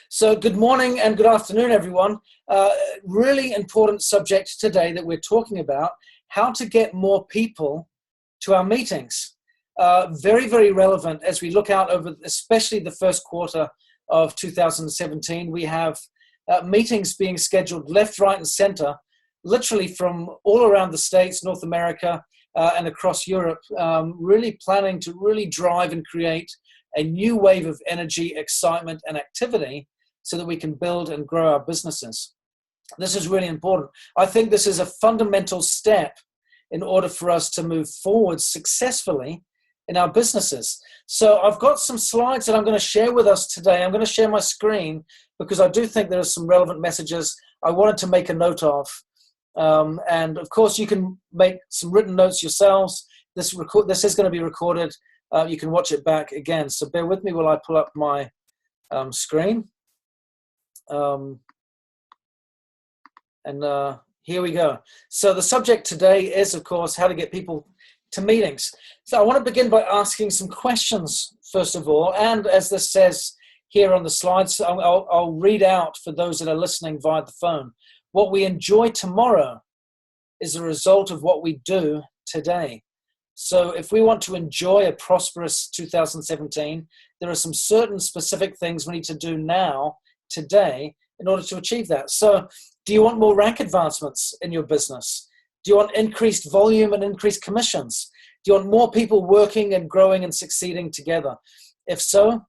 So good morning and good afternoon, everyone. Really important subject today that we're talking about, how to get more people to our meetings. Very, very relevant as we look out over, especially the first quarter of 2017. We have meetings being scheduled left, right, and center, literally from all around the States, North America, and across Europe, really planning to really drive and create a new wave of energy, excitement, and activity so that we can build and grow our businesses. This is really important. I think this is a fundamental step in order for us to move forward successfully in our businesses. So I've got some slides that I'm going to share with us today. I'm going to share my screen because I do think there are some relevant messages I wanted to make a note of. And of course, you can make some written notes yourselves. This is going to be recorded. You can watch it back again. So bear with me while I pull up my screen. Here we go. So the subject today is, of course, how to get people to meetings. So I want to begin by asking some questions, first of all. And as this says here on the slides, I'll read out for those that are listening via the phone. What we enjoy tomorrow is a result of what we do today. So if we want to enjoy a prosperous 2017, there are some certain specific things we need to do now, today, in order to achieve that. So do you want more rank advancements in your business? Do you want increased volume and increased commissions? Do you want more people working and growing and succeeding together? If so,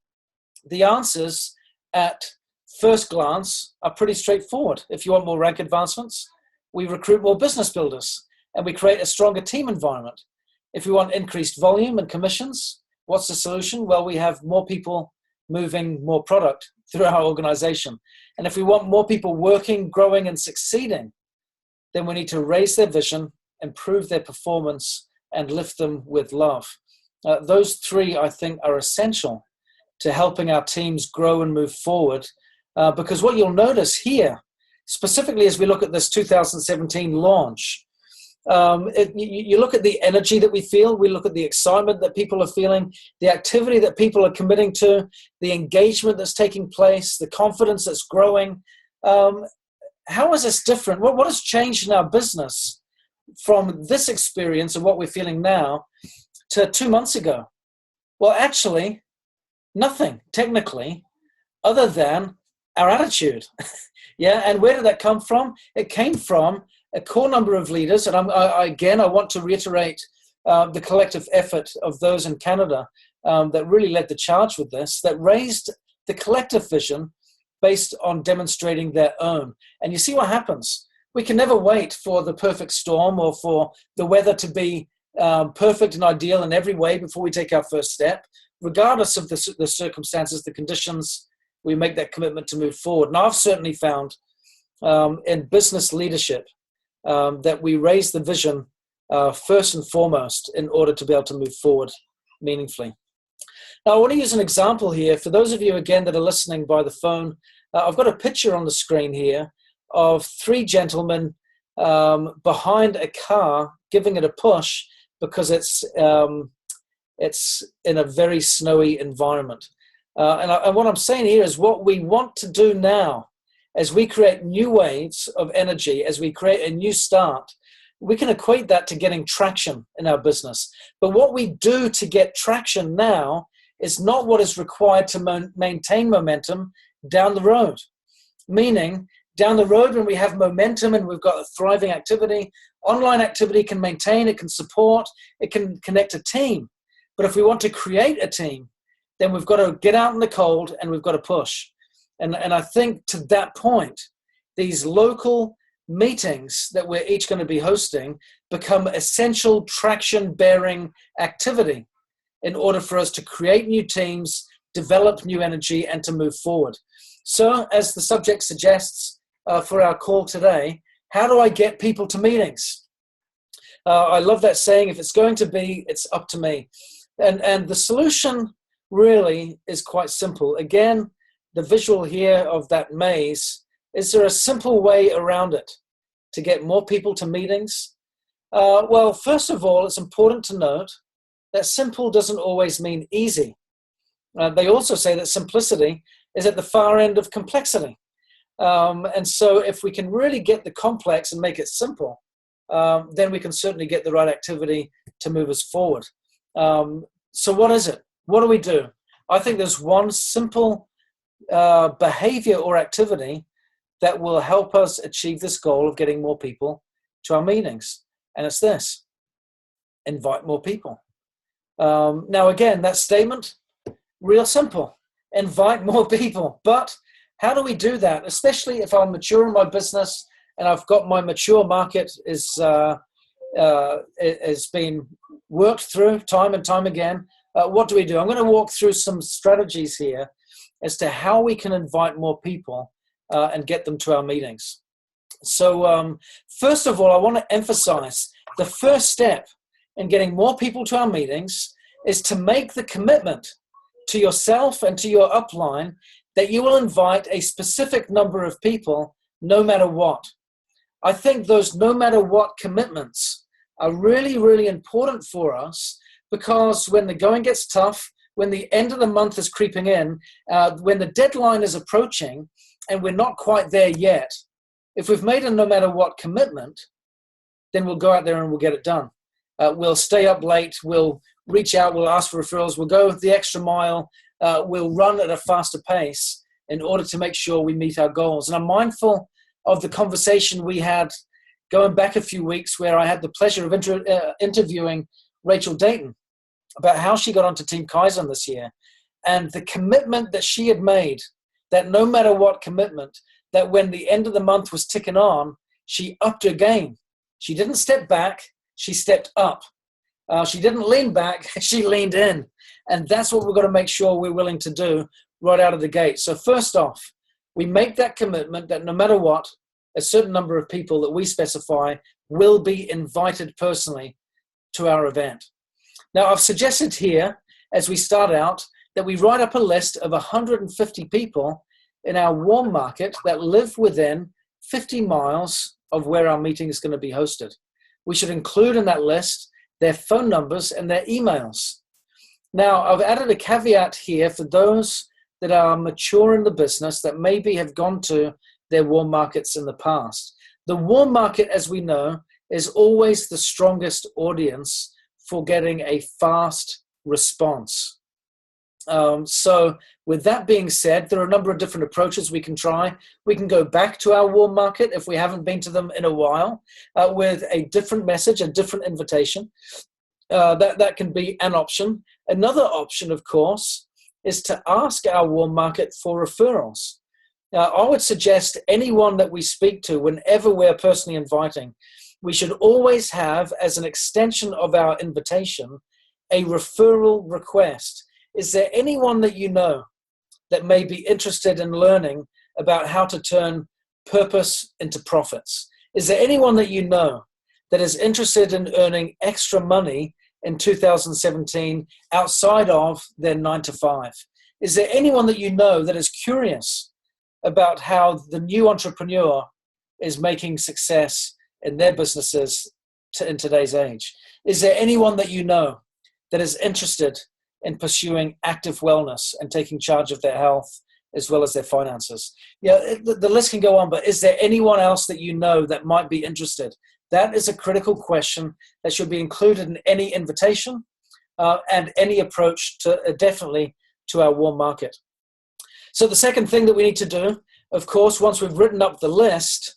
the answers at first glance are pretty straightforward. If you want more rank advancements, we recruit more business builders and we create a stronger team environment. If we want increased volume and commissions, what's the solution? Well, we have more people moving more product through our organization. And if we want more people working, growing, and succeeding, then we need to raise their vision, improve their performance, and lift them with love. Those three, I think, are essential to helping our teams grow and move forward. Because what you'll notice here, specifically as we look at this 2017 launch, you look at the energy that we feel, we look at the excitement that people are feeling, the activity that people are committing to, the engagement that's taking place, the confidence that's growing. How is this different? What has changed in our business from this experience and what we're feeling now to 2 months ago? Well, actually, nothing, technically, other than our attitude. Yeah, and where did that come from? It came from a core number of leaders, and I want to reiterate the collective effort of those in Canada that really led the charge with this, that raised the collective vision based on demonstrating their own. And you see what happens. We can never wait for the perfect storm or for the weather to be perfect and ideal in every way before we take our first step. Regardless of the circumstances, the conditions, we make that commitment to move forward. And I've certainly found in business leadership that we raise the vision first and foremost in order to be able to move forward meaningfully. Now, I want to use an example here. For those of you, again, that are listening by the phone, I've got a picture on the screen here of 3 gentlemen behind a car giving it a push because it's in a very snowy environment. And what I'm saying here is what we want to do now as we create new waves of energy, as we create a new start, we can equate that to getting traction in our business. But what we do to get traction now is not what is required to maintain momentum down the road. Meaning, down the road when we have momentum and we've got a thriving activity, online activity can maintain, it can support, it can connect a team. But if we want to create a team, then we've got to get out in the cold and we've got to push. And I think to that point, these local meetings that we're each going to be hosting become essential traction-bearing activity in order for us to create new teams, develop new energy, and to move forward. So, as the subject suggests for our call today, how do I get people to meetings? I love that saying, if it's going to be, it's up to me. And the solution really is quite simple. Again, the visual here of that maze, is there a simple way around it to get more people to meetings? Well, first of all, it's important to note that simple doesn't always mean easy. They also say that simplicity is at the far end of complexity. And so if we can really get the complex and make it simple, then we can certainly get the right activity to move us forward. So what is it? What do we do? I think there's one simple behavior or activity that will help us achieve this goal of getting more people to our meetings. And it's this: invite more people. Now, again, that statement, real simple: invite more people. But how do we do that? Especially if I'm mature in my business and I've got my mature market is been worked through time and time again. What do we do? I'm going to walk through some strategies here as to how we can invite more people and get them to our meetings. So first of all, I want to emphasize the first step in getting more people to our meetings is to make the commitment to yourself and to your upline that you will invite a specific number of people no matter what. I think those no matter what commitments are really, really important for us, because when the going gets tough, when the end of the month is creeping in, when the deadline is approaching and we're not quite there yet, if we've made a no matter what commitment, then we'll go out there and we'll get it done. We'll stay up late, we'll reach out, we'll ask for referrals, we'll go the extra mile, we'll run at a faster pace in order to make sure we meet our goals. And I'm mindful of the conversation we had going back a few weeks where I had the pleasure of interviewing Rachel Dayton about how she got onto Team Kaizen this year, and the commitment that she had made, that no matter what commitment, that when the end of the month was ticking on, she upped her game. She didn't step back, she stepped up. She didn't lean back, she leaned in. And that's what we're going to make sure we're willing to do right out of the gate. So first off, we make that commitment that no matter what, a certain number of people that we specify will be invited personally to our event. Now, I've suggested here, as we start out, that we write up a list of 150 people in our warm market that live within 50 miles of where our meeting is going to be hosted. We should include in that list their phone numbers and their emails. Now, I've added a caveat here for those that are mature in the business that maybe have gone to their warm markets in the past. The warm market, as we know, is always the strongest audience for getting a fast response. So with that being said, there are a number of different approaches we can try. We can go back to our warm market if we haven't been to them in a while with a different message, a different invitation. That can be an option. Another option, of course, is to ask our warm market for referrals. I would suggest anyone that we speak to, whenever we're personally inviting, we should always have, as an extension of our invitation, a referral request. Is there anyone that you know that may be interested in learning about how to turn purpose into profits? Is there anyone that you know that is interested in earning extra money in 2017 outside of their 9-to-5? Is there anyone that you know that is curious about how the new entrepreneur is making success in their businesses in today's age? Is there anyone that you know that is interested in pursuing active wellness and taking charge of their health as well as their finances? Yeah, the list can go on, but is there anyone else that you know that might be interested? That is a critical question that should be included in any invitation and any approach to definitely to our warm market. So the second thing that we need to do, of course, once we've written up the list,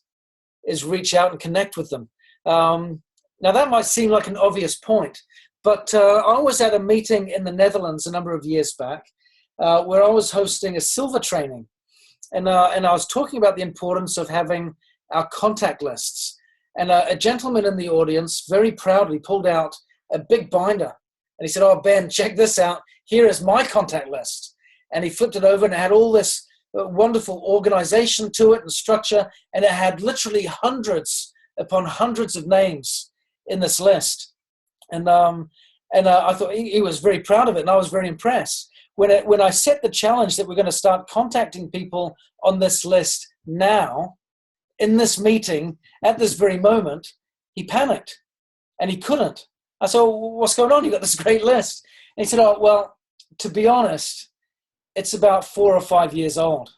is reach out and connect with them. Now that might seem like an obvious point, but I was at a meeting in the Netherlands a number of years back where I was hosting a silver training. And I was talking about the importance of having our contact lists. And a gentleman in the audience very proudly pulled out a big binder. And he said, "Oh, Ben, check this out. Here is my contact list." And he flipped it over and it had all this wonderful organization to it and structure. And it had literally hundreds upon hundreds of names in this list. And I thought he was very proud of it, and I was very impressed. When I set the challenge that we're going to start contacting people on this list now, in this meeting, at this very moment, he panicked, and he couldn't. I said, "What's going on? You got this great list." And he said, "Oh, well, to be honest, it's about 4 or 5 years old.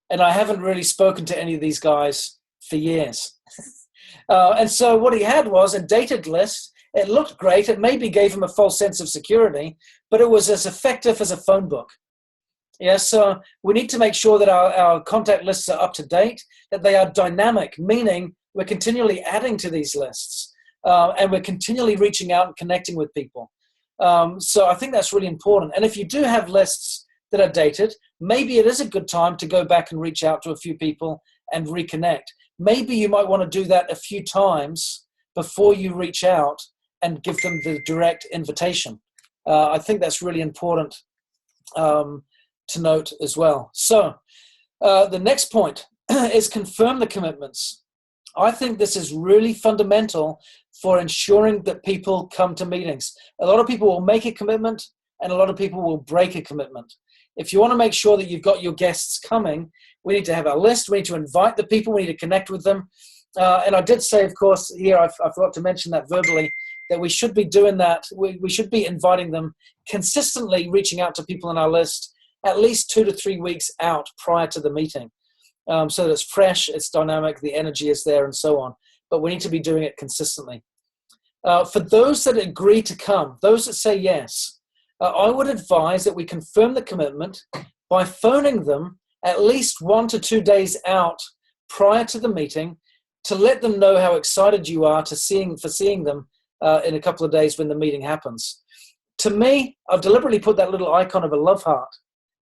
And I haven't really spoken to any of these guys for years. And so what he had was a dated list. It looked great. It maybe gave him a false sense of security, but it was as effective as a phone book. Yeah, so we need to make sure that our contact lists are up to date, that they are dynamic, meaning we're continually adding to these lists, and we're continually reaching out and connecting with people. So I think that's really important. And if you do have lists that are dated, maybe it is a good time to go back and reach out to a few people and reconnect. Maybe you might want to do that a few times before you reach out and give them the direct invitation. I think that's really important to note as well. So the next point is confirm the commitments. I think this is really fundamental for ensuring that people come to meetings. A lot of people will make a commitment and a lot of people will break a commitment. If you want to make sure that you've got your guests coming, we need to have a list. We need to invite the people. We need to connect with them. And I did say, of course, here, I forgot to mention that verbally, that we should be doing that. We should be inviting them consistently, reaching out to people on our list at least 2 to 3 weeks out prior to the meeting. So that it's fresh, it's dynamic, the energy is there, and so on. But we need to be doing it consistently. For those that agree to come, those that say yes, I would advise that we confirm the commitment by phoning them at least 1 to 2 days out prior to the meeting to let them know how excited you are for seeing them in a couple of days when the meeting happens. To me, I've deliberately put that little icon of a love heart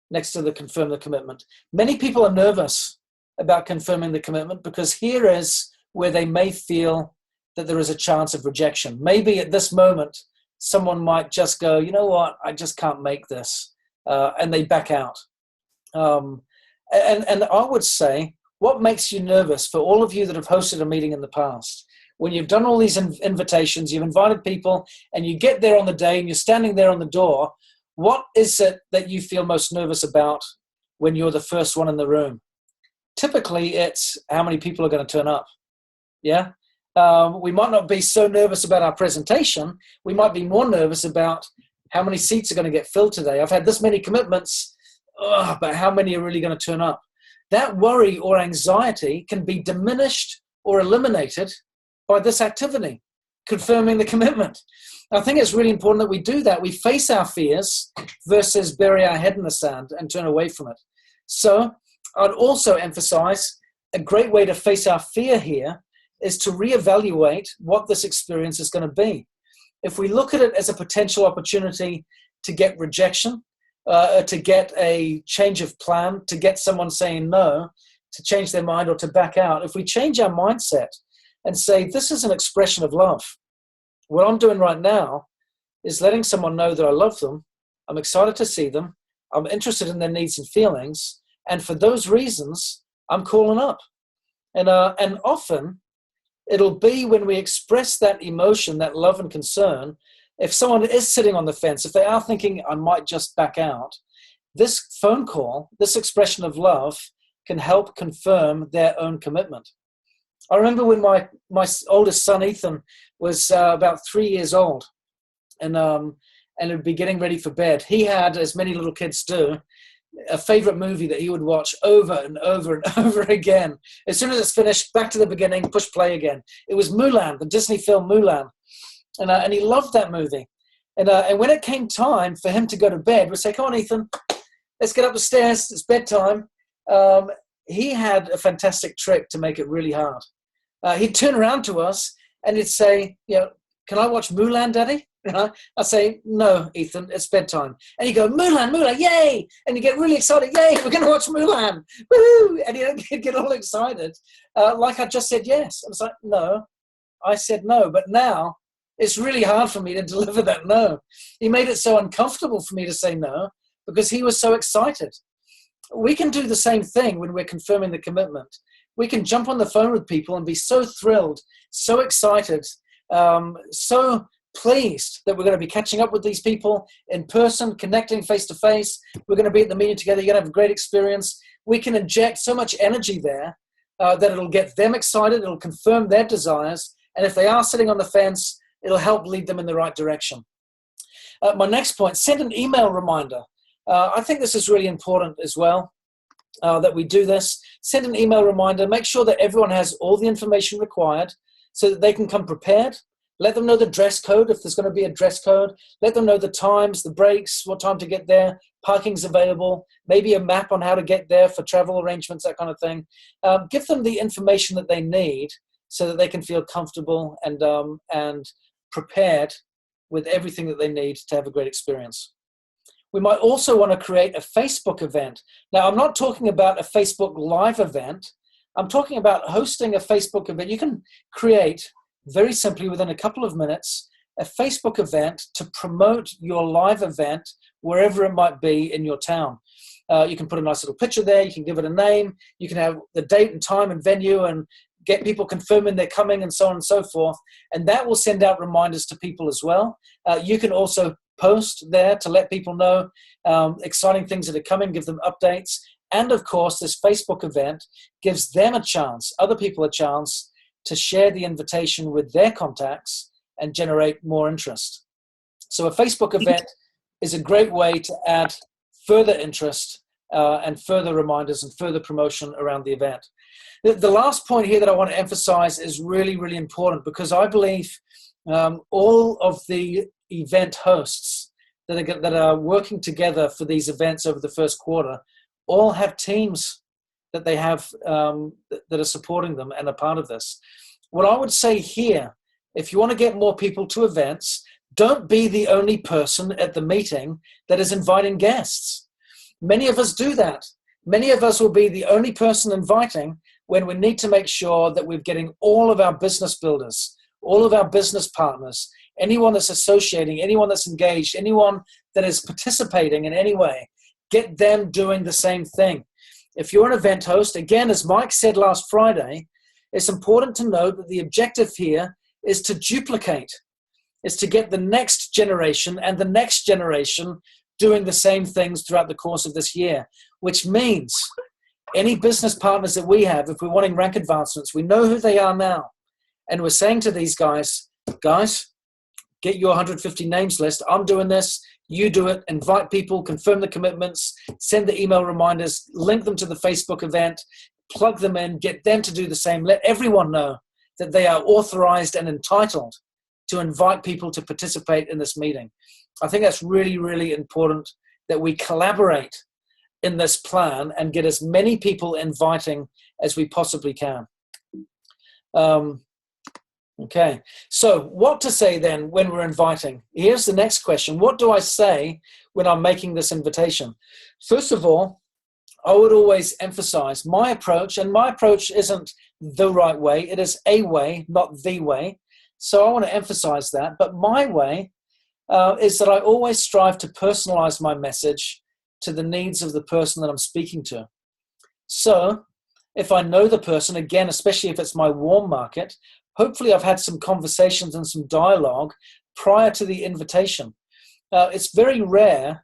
next to the confirm the commitment. Many people are nervous about confirming the commitment because here is where they may feel that there is a chance of rejection. Maybe at this moment, someone might just go, you know what, I just can't make this, and they back out. And I would say, what makes you nervous for all of you that have hosted a meeting in the past? When you've done all these invitations, you've invited people, and you get there on the day and you're standing there on the door, what is it that you feel most nervous about when you're the first one in the room? Typically, it's how many people are going to turn up. Yeah? We might not be so nervous about our presentation. We might be more nervous about how many seats are going to get filled today. I've had this many commitments, but how many are really going to turn up? That worry or anxiety can be diminished or eliminated by this activity, confirming the commitment. I think it's really important that we do that. We face our fears versus bury our head in the sand and turn away from it. So I'd also emphasize a great way to face our fear here is to reevaluate what this experience is going to be. If we look at it as a potential opportunity to get rejection, to get a change of plan, to get someone saying no, to change their mind or to back out, if we change our mindset and say, this is an expression of love. What I'm doing right now is letting someone know that I love them, I'm excited to see them, I'm interested in their needs and feelings, and for those reasons, I'm calling up. And often, it'll be when we express that emotion, that love and concern, if someone is sitting on the fence, if they are thinking, I might just back out, this phone call, this expression of love can help confirm their own commitment. I remember when my oldest son, Ethan, was about 3 years old and would be getting ready for bed. He had, as many little kids do, a favorite movie that he would watch over and over and over again. As soon as it's finished, back to the beginning, push play again. It was Mulan, the Disney film Mulan. And he loved that movie. And when it came time for him to go to bed, we'd say, come on, Ethan, let's get up the stairs. It's bedtime. He had a fantastic trick to make it really hard. He'd turn around to us and he'd say, can I watch Mulan, Daddy? I'd say, no, Ethan, it's bedtime. And he'd go, Mulan, yay! And he'd get really excited, yay, we're going to watch Mulan. Woo! And he'd get all excited, like I just said yes. I was like, no, I said no. But now it's really hard for me to deliver that no. He made it so uncomfortable for me to say no because he was so excited. We can do the same thing when we're confirming the commitment. We can jump on the phone with people and be so thrilled, so excited, so pleased that we're going to be catching up with these people in person, connecting face to face. We're going to be at the meeting together. You're going to have a great experience. We can inject so much energy there that it'll get them excited. It'll confirm their desires. And if they are sitting on the fence, it'll help lead them in the right direction. My next point, send an email reminder. I think this is really important as well, that we do this. Send an email reminder. Make sure that everyone has all the information required so that they can come prepared. Let them know the dress code, if there's going to be a dress code. Let them know the times, the breaks, what time to get there, parking's available, maybe a map on how to get there for travel arrangements, that kind of thing. Give them the information that they need so that they can feel comfortable and prepared with everything that they need to have a great experience. We might also want to create a Facebook event. Now, I'm not talking about a Facebook Live event. I'm talking about hosting a Facebook event. You can create, very simply, within a couple of minutes, a Facebook event to promote your live event wherever it might be in your town. You can put a nice little picture there. You can give it a name. You can have the date and time and venue and get people confirming they're coming and so on and so forth. And that will send out reminders to people as well. You can also post there to let people know exciting things that are coming, give them updates. And of course, this Facebook event gives them a chance, other people a chance to share the invitation with their contacts and generate more interest. So a Facebook event is a great way to add further interest and further reminders and further promotion around the event. The last point here that I want to emphasize is really, really important, because I believe all of the event hosts that are working together for these events over the first quarter all have teams that they have that are supporting them and are part of this. What I would say here, if you want to get more people to events, don't be the only person at the meeting that is inviting guests. Many of us do that. Many of us will be the only person inviting when we need to make sure that we're getting all of our business builders, all of our business partners, anyone that's associating, anyone that's engaged, anyone that is participating in any way, get them doing the same thing. If you're an event host, again, as Mike said last Friday, it's important to know that the objective here is to duplicate, is to get the next generation and the next generation doing the same things throughout the course of this year, which means any business partners that we have, if we're wanting rank advancements, we know who they are now. And we're saying to these guys, get your 150 names list. I'm doing this. You do it. Invite people, confirm the commitments, send the email reminders, link them to the Facebook event, plug them in, get them to do the same. Let everyone know that they are authorized and entitled to invite people to participate in this meeting. I think that's really, really important that we collaborate in this plan and get as many people inviting as we possibly can. Okay, so what to say then when we're inviting? Here's the next question. What do I say when I'm making this invitation? First of all, I would always emphasize my approach, and my approach isn't the right way. It is a way, not the way. So I want to emphasize that. But my way is that I always strive to personalize my message to the needs of the person that I'm speaking to. So if I know the person, again, especially if it's my warm market, hopefully I've had some conversations and some dialogue prior to the invitation. It's very rare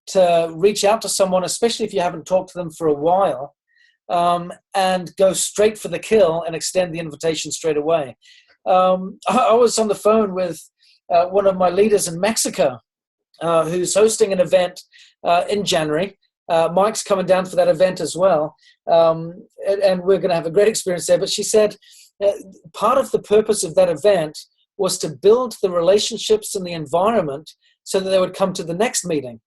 to reach out to someone, especially if you haven't talked to them for a while, and go straight for the kill and extend the invitation straight away. I was on the phone with one of my leaders in Mexico who's hosting an event in January. Mike's coming down for that event as well, and we're going to have a great experience there. But she said part of the purpose of that event was to build the relationships and the environment so that they would come to the next meeting.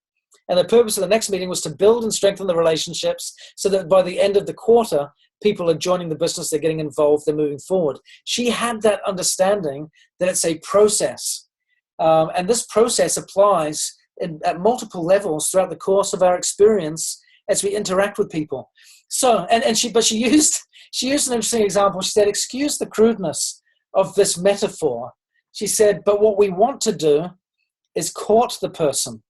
And the purpose of the next meeting was to build and strengthen the relationships so that by the end of the quarter, people are joining the business, they're getting involved, they're moving forward. She had that understanding that it's a process. And this process applies at multiple levels throughout the course of our experience as we interact with people. So, she used an interesting example. She said, excuse the crudeness of this metaphor. She said, but what we want to do is court the person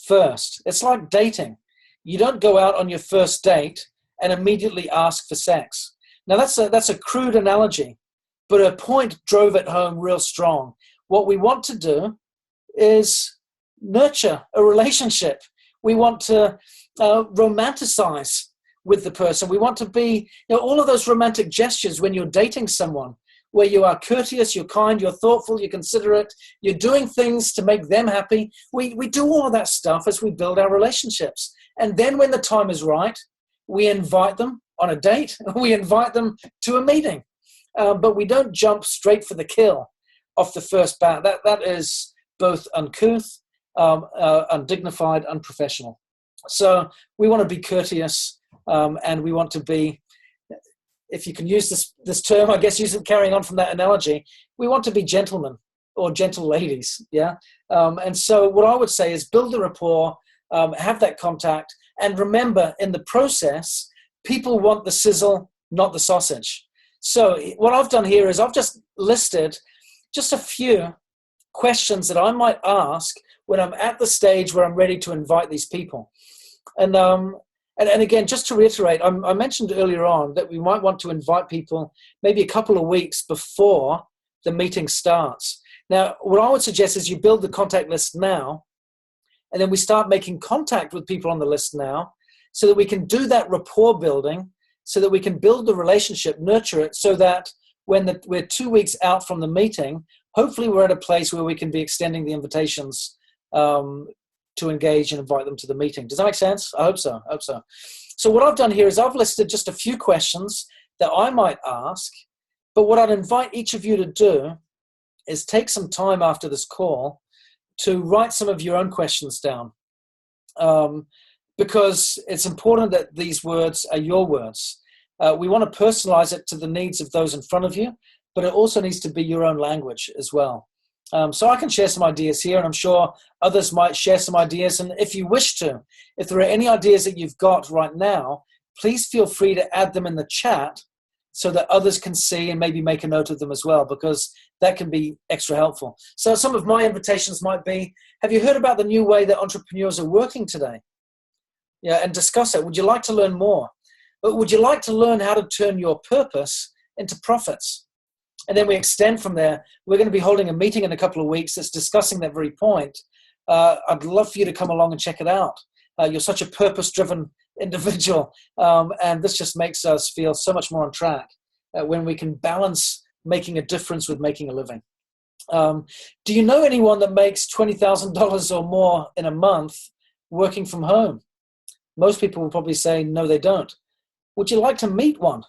first. It's like dating. You don't go out on your first date and immediately ask for sex. Now that's a crude analogy, but her point drove it home real strong. What we want to do is nurture a relationship. We want to romanticize with the person. We want to be, all of those romantic gestures when you're dating someone. where you are courteous, you're kind, you're thoughtful, you're considerate, you're doing things to make them happy. We do all of that stuff as we build our relationships. And then when the time is right, we invite them on a date, we invite them to a meeting. But we don't jump straight for the kill off the first bat. That is both uncouth, undignified, unprofessional. So we want to be courteous, and we want to be, if you can use this term, I guess carrying on from that analogy, we want to be gentlemen or gentle ladies, yeah? And so what I would say is build the rapport, have that contact, and remember, in the process, people want the sizzle, not the sausage. So what I've done here is I've just listed just a few questions that I might ask when I'm at the stage where I'm ready to invite these people. And again, just to reiterate, I mentioned earlier on that we might want to invite people maybe a couple of weeks before the meeting starts. Now, what I would suggest is you build the contact list now, and then we start making contact with people on the list now so that we can do that rapport building, so that we can build the relationship, nurture it, so that when we're 2 weeks out from the meeting, hopefully we're at a place where we can be extending the invitations to engage and invite them to the meeting. Does that make sense? I hope so. So what I've done here is I've listed just a few questions that I might ask, but what I'd invite each of you to do is take some time after this call to write some of your own questions down, because it's important that these words are your words. We want to personalize it to the needs of those in front of you, but it also needs to be your own language as well. So I can share some ideas here, and I'm sure others might share some ideas. And if you wish to, if there are any ideas that you've got right now, please feel free to add them in the chat so that others can see and maybe make a note of them as well, because that can be extra helpful. So some of my invitations might be, have you heard about the new way that entrepreneurs are working today? Yeah, and discuss it. Would you like to learn more? But would you like to learn how to turn your purpose into profits? And then we extend from there. We're going to be holding a meeting in a couple of weeks that's discussing that very point. I'd love for you to come along and check it out. You're such a purpose-driven individual, and this just makes us feel so much more on track when we can balance making a difference with making a living. Do you know anyone that makes $20,000 or more in a month working from home? Most people will probably say, no, they don't. Would you like to meet one?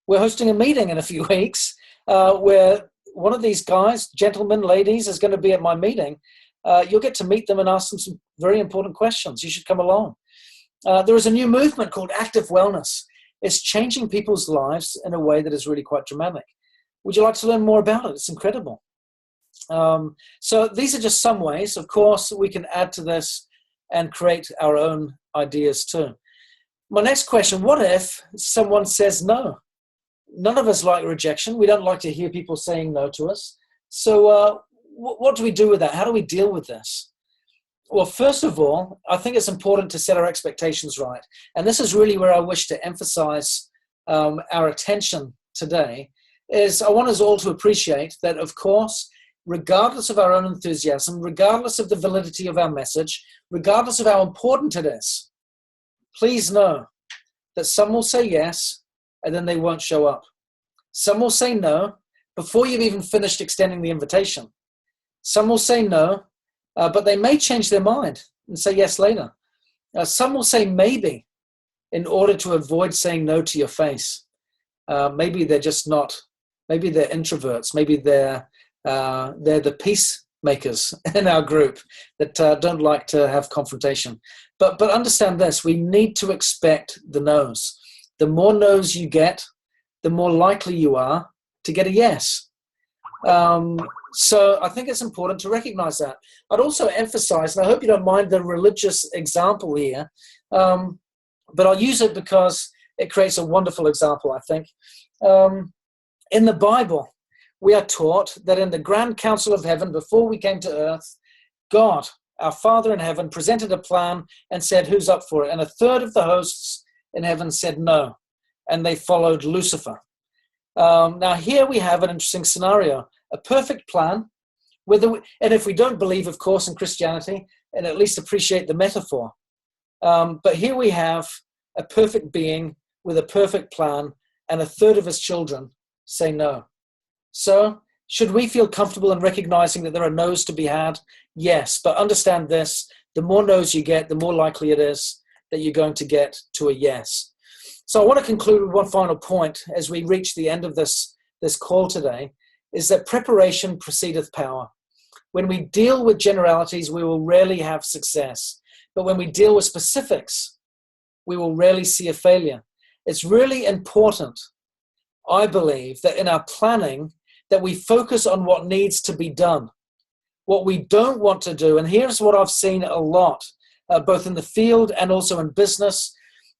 We're hosting a meeting in a few weeks where one of these guys, gentlemen, ladies, is going to be at my meeting. You'll get to meet them and ask them some very important questions. You should come along. There is a new movement called active wellness. It's changing people's lives in a way that is really quite dramatic. Would you like to learn more about it? It's incredible. So these are just some ways. Of course, we can add to this and create our own ideas too. My next question, what if someone says no? None of us like rejection. We don't like to hear people saying no to us. So what do we do with that? How do we deal with this? Well, first of all, I think it's important to set our expectations right. And this is really where I wish to emphasize our attention today, is I want us all to appreciate that, of course, regardless of our own enthusiasm, regardless of the validity of our message, regardless of how important it is, please know that some will say yes, and then they won't show up. Some will say no before you've even finished extending the invitation. Some will say no, but they may change their mind and say yes later. Some will say maybe in order to avoid saying no to your face. Maybe they're just not, maybe they're introverts, maybe they're the peacemakers in our group that don't like to have confrontation. But understand this, we need to expect the no's. The more no's you get, the more likely you are to get a yes. So I think it's important to recognize that. I'd also emphasize, and I hope you don't mind the religious example here, but I'll use it because it creates a wonderful example, I think. In the Bible, we are taught that in the grand council of heaven, before we came to earth, God, our Father in heaven, presented a plan and said, who's up for it? And a third of the hosts in heaven said no, and they followed Lucifer. Now here we have an interesting scenario, a perfect plan, and if we don't believe, of course, in Christianity, and at least appreciate the metaphor, but here we have a perfect being with a perfect plan, and a third of his children say no. So, should we feel comfortable in recognizing that there are no's to be had? Yes, but understand this, the more no's you get, the more likely it is that you're going to get to a yes. So I want to conclude with one final point as we reach the end of this call today, is that preparation precedeth power. When we deal with generalities, we will rarely have success. But when we deal with specifics, we will rarely see a failure. It's really important, I believe, that in our planning, that we focus on what needs to be done. What we don't want to do, and here's what I've seen a lot, both in the field and also in business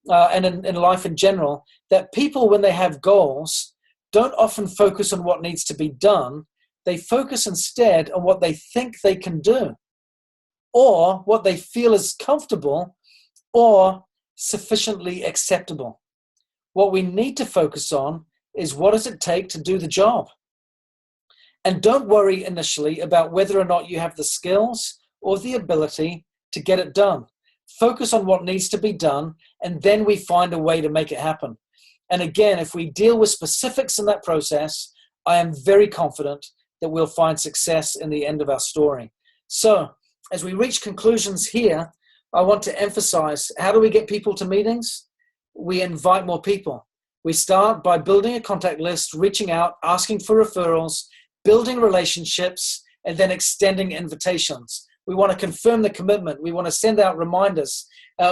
and in life in general, that people, when they have goals, don't often focus on what needs to be done. They focus instead on what they think they can do, or what they feel is comfortable or sufficiently acceptable. What we need to focus on is what does it take to do the job. And don't worry initially about whether or not you have the skills or the ability to get it done. Focus on what needs to be done, and then we find a way to make it happen. And again, if we deal with specifics in that process, I am very confident that we'll find success in the end of our story. So, as we reach conclusions here, I want to emphasize, how do we get people to meetings? We invite more people. We start by building a contact list, reaching out, asking for referrals, building relationships, and then extending invitations. We want to confirm the commitment. We want to send out reminders.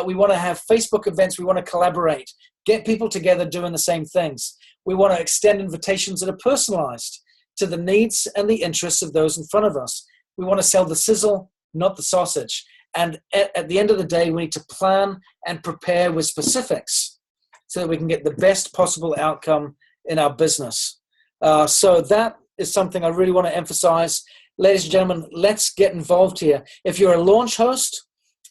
We want to have Facebook events. We want to collaborate, get people together doing the same things. We want to extend invitations that are personalized to the needs and the interests of those in front of us. We want to sell the sizzle, not the sausage. And at the end of the day, we need to plan and prepare with specifics so that we can get the best possible outcome in our business. So that is something I really want to emphasize. Ladies and gentlemen, let's get involved here. If you're a launch host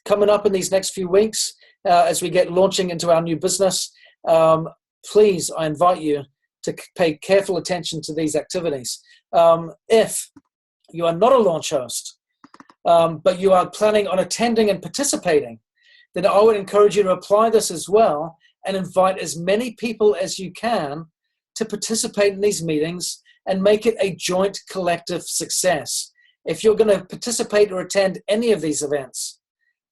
coming up in these next few weeks, as we get launching into our new business, please, I invite you to pay careful attention to these activities. If you are not a launch host, but you are planning on attending and participating, then I would encourage you to apply this as well and invite as many people as you can to participate in these meetings and make it a joint collective success. If you're going to participate or attend any of these events,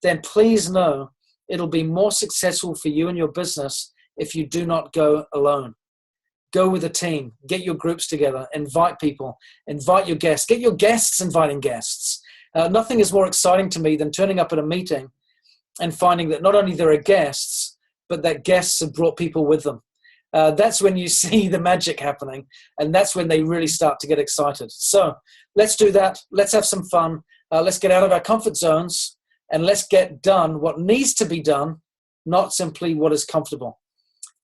then please know it'll be more successful for you and your business if you do not go alone. Go with a team, get your groups together, invite people, invite your guests, get your guests inviting guests. Nothing is more exciting to me than turning up at a meeting and finding that not only there are guests, but that guests have brought people with them. That's when you see the magic happening, and that's when they really start to get excited. So let's do that. Let's have some fun. Let's get out of our comfort zones, and let's get done what needs to be done, not simply what is comfortable.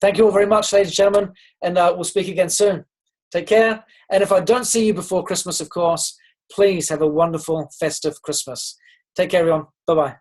Thank you all very much, ladies and gentlemen, and we'll speak again soon. Take care. And if I don't see you before Christmas, of course, please have a wonderful, festive Christmas. Take care, everyone. Bye-bye.